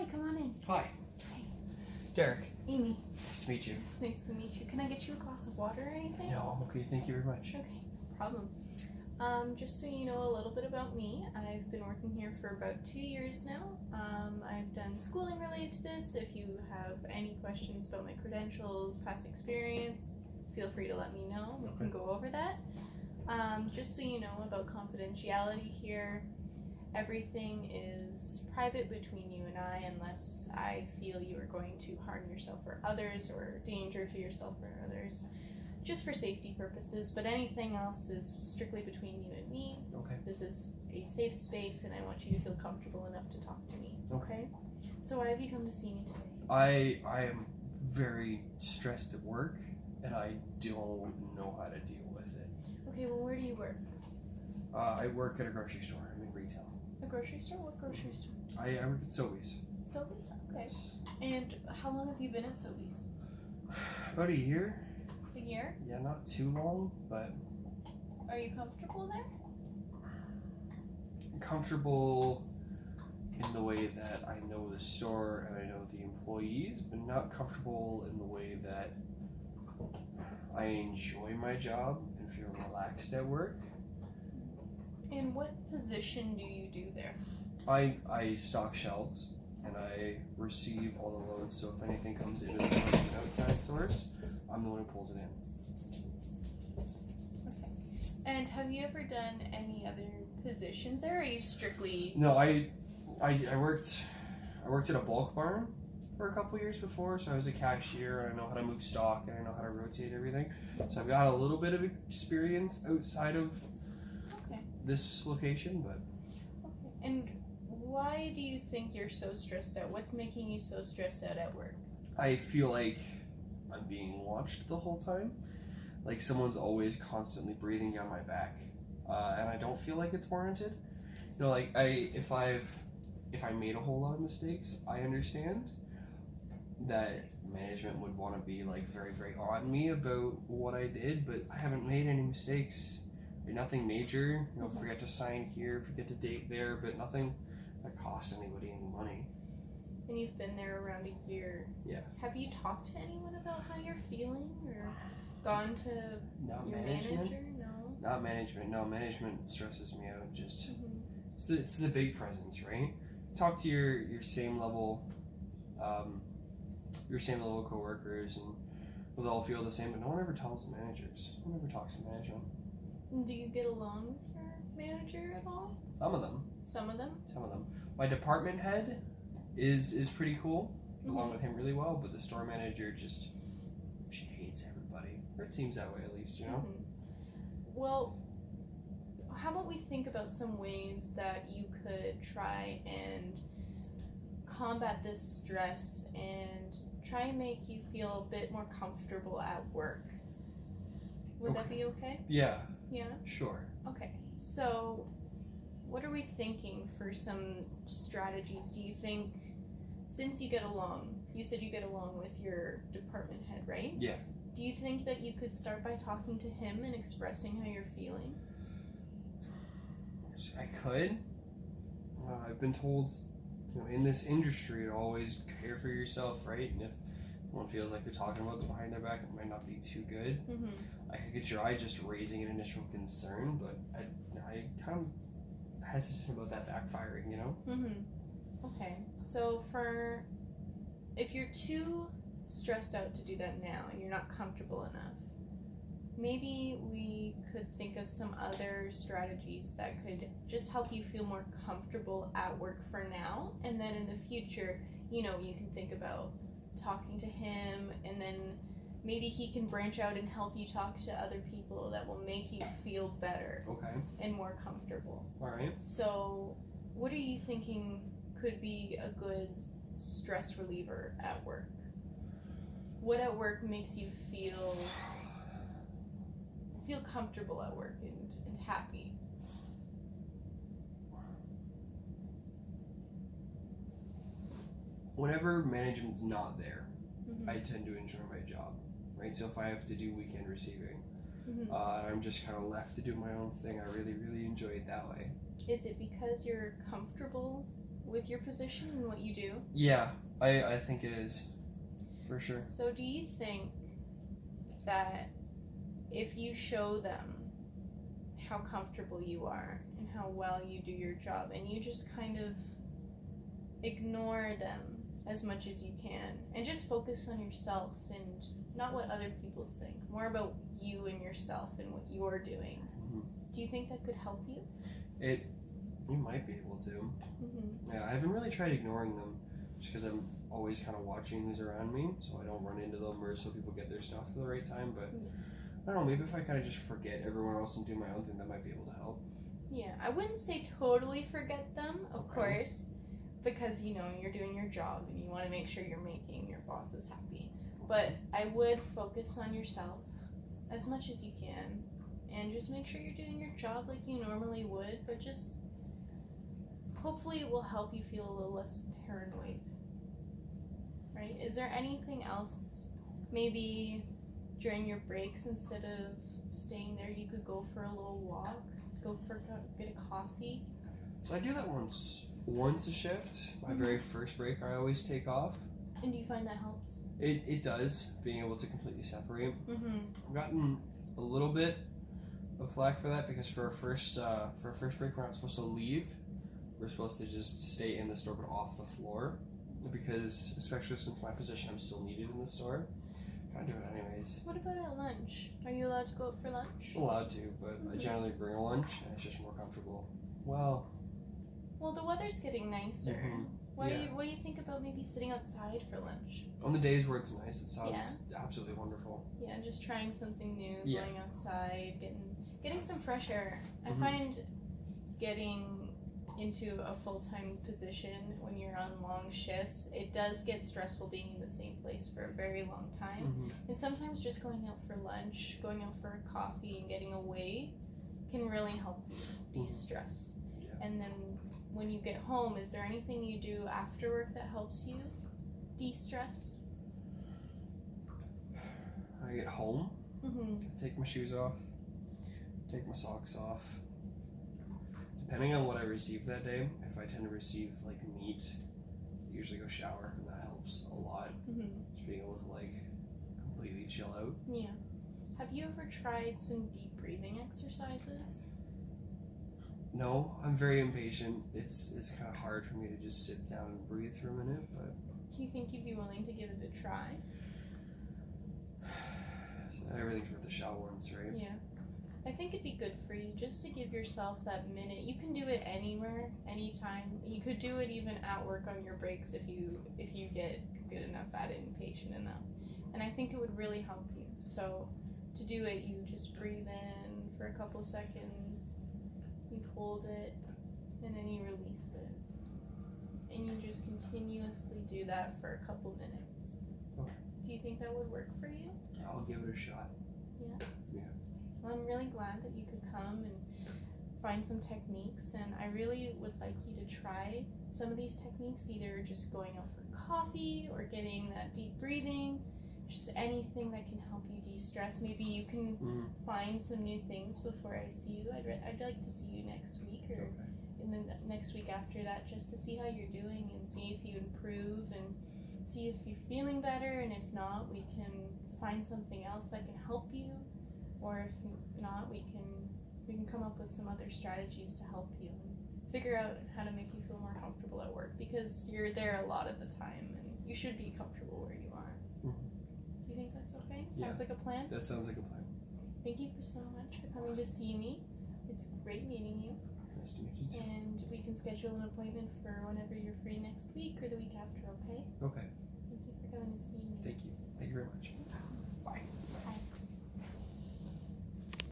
Hi, come on in. Hi. Hi. Derek. Amy. Nice to meet you. It's nice to meet you. Can I get you a glass of water or anything? No, I'm okay. Thank you very much. Okay, no problem. Just so you know a little bit about me, I've been working here for about 2 years now. I've done schooling related to this. If you have any questions about my credentials, past experience, feel free to let me know. We can go over that. Just so you know about confidentiality here, everything is private between you and I unless I feel you are going to harm yourself or others or danger to yourself or others, just for safety purposes, but anything else is strictly between you and me. Okay. This is a safe space and I want you to feel comfortable enough to talk to me. Okay? So why have you come to see me today? I am very stressed at work and I don't know how to deal with it. Okay, well where do you work? I work at a grocery store. I'm in retail. A grocery store? What grocery store? I work at Sobeys. Sobeys? Okay. And how long have you been at Sobeys? About a year. A year? Yeah, not too long, but Are you comfortable there? comfortable in the way that I know the store and I know the employees, but not comfortable in the way that I enjoy my job and feel relaxed at work. And what position do you do there? I stock shelves and I receive all the loads, so if anything comes into the store from an outside source, I'm the one who pulls it in. Okay. And have you ever done any other positions there, or are you strictly... No, I worked at a bulk barn for a couple years before, so I was a cashier and I know how to move stock and I know how to rotate everything. So I've got a little bit of experience outside of this location, but... Okay. And why do you think you're so stressed out? What's making you so stressed out at work? I feel like I'm being watched the whole time. Like someone's always constantly breathing down my back. And I don't feel like it's warranted. You know, like if I made a whole lot of mistakes, I understand that management would want to be like very, very on me about what I did, but I haven't made any mistakes. Nothing major, you know, forget to sign here, forget to date there, but nothing that costs anybody any money. And you've been there around a year. Yeah. Have you talked to anyone about how you're feeling, or gone to Not your management. manager? No. Not management. No, management stresses me out. Just it's the big presence, right? Talk to your same level coworkers, and we'll all feel the same. But no one ever tells the managers. No one ever talks to management. Do you get along with your manager at all? Some of them. Some of them? Some of them. My department head is pretty cool. Along with him really well, but the store manager she hates everybody. Or it seems that way at least, you know? Well, how about we think about some ways that you could try and combat this stress and try and make you feel a bit more comfortable at work. Would that be okay? Yeah. Yeah? Sure. Okay. So, what are we thinking for some strategies? Do you think, since you get along, you said you get along with your department head, right? Yeah. Do you think that you could start by talking to him and expressing how you're feeling? I could. I've been told, in this industry to always care for yourself, right? And if someone feels like you're talking about them behind their back, it might not be too good. I could get your eye just raising an initial concern, but I kind of hesitant about that backfiring, you know? Okay, so if you're too stressed out to do that now and you're not comfortable enough, maybe we could think of some other strategies that could just help you feel more comfortable at work for now, and then in the future, you can think about talking to him, and then maybe he can branch out and help you talk to other people that will make you feel better and more comfortable. Alright. So what are you thinking could be a good stress reliever at work? What at work makes you feel comfortable at work and happy? Whenever management's not there, I tend to enjoy my job, right? So if I have to do weekend receiving, I'm just kind of left to do my own thing, I really, really enjoy it that way. Is it because you're comfortable with your position and what you do? Yeah, I think it is. For sure. So do you think that if you show them how comfortable you are and how well you do your job, and you just kind of ignore them as much as you can and just focus on yourself and not what other people think, more about you and yourself and what you're doing, do you think that could help you? You might be able to. Mm-hmm. Yeah, I haven't really tried ignoring them just because I'm always kind of watching who's around me so I don't run into them or so people get their stuff at the right time. But I don't know, maybe if I kind of just forget everyone else and do my own thing, that might be able to help. Yeah, I wouldn't say totally forget them, of course, because you know you're doing your job and you want to make sure you're making your bosses happy. But I would focus on yourself as much as you can and just make sure you're doing your job like you normally would, but just hopefully it will help you feel a little less paranoid. Right? Is there anything else, maybe during your breaks, instead of staying there, you could go for a little walk, get a coffee? So I do that once a shift. My very first break I always take off. And do you find that helps? It does, being able to completely separate. Mm-hmm. I've gotten a little bit of flack for that because for our first break we're not supposed to leave. We're supposed to just stay in the store but off the floor, because especially since my position I'm still needed in the store. Kind of do it anyways. What about at lunch? Are you allowed to go out for lunch? I'm allowed to, but I generally bring a lunch and it's just more comfortable. Well, the weather's getting nicer. Mm-hmm. What do you think about maybe sitting outside for lunch? On the days where it's nice, it sounds absolutely wonderful. Yeah, just trying something new, Yeah. going outside, getting some fresh air. I find getting into a full-time position when you're on long shifts, it does get stressful being in the same place for a very long time. And sometimes just going out for lunch, going out for a coffee and getting away can really help you de-stress. Yeah. And then when you get home, is there anything you do after work that helps you de-stress? I get home, Mm-hmm. take my shoes off, take my socks off. Depending on what I receive that day, if I tend to receive like meat, I usually go shower, and that helps a lot. Mm-hmm. Just being able to like completely chill out. Yeah. Have you ever tried some deep breathing exercises? No, I'm very impatient. It's kind of hard for me to just sit down and breathe for a minute, but Do you think you'd be willing to give it a try? everything's worth a shot once, right? Yeah. I think it'd be good for you just to give yourself that minute. You can do it anywhere, anytime. You could do it even at work on your breaks if you get good enough at it and patient enough. And I think it would really help you. So to do it, you just breathe in for a couple seconds, you hold it, and then you release it. And you just continuously do that for a couple minutes. Okay. Do you think that would work for you? I'll give it a shot. Well, I'm really glad that you could come and find some techniques, and I really would like you to try some of these techniques, either just going out for coffee or getting that deep breathing, just anything that can help you de-stress. Maybe you can find some new things before I see you. I'd like to see you next week or in the next week after that, just to see how you're doing and see if you improve and see if you're feeling better, and if not, we can find something else that can help you. Or if not, we can come up with some other strategies to help you and figure out how to make you feel more comfortable at work, because you're there a lot of the time and you should be comfortable where you are. Do you think that's okay? Sounds like a plan? That sounds like a plan. Thank you so much for coming to see me. It's great meeting you. Nice to meet you too. And we can schedule an appointment for whenever you're free next week or the week after, okay? Okay.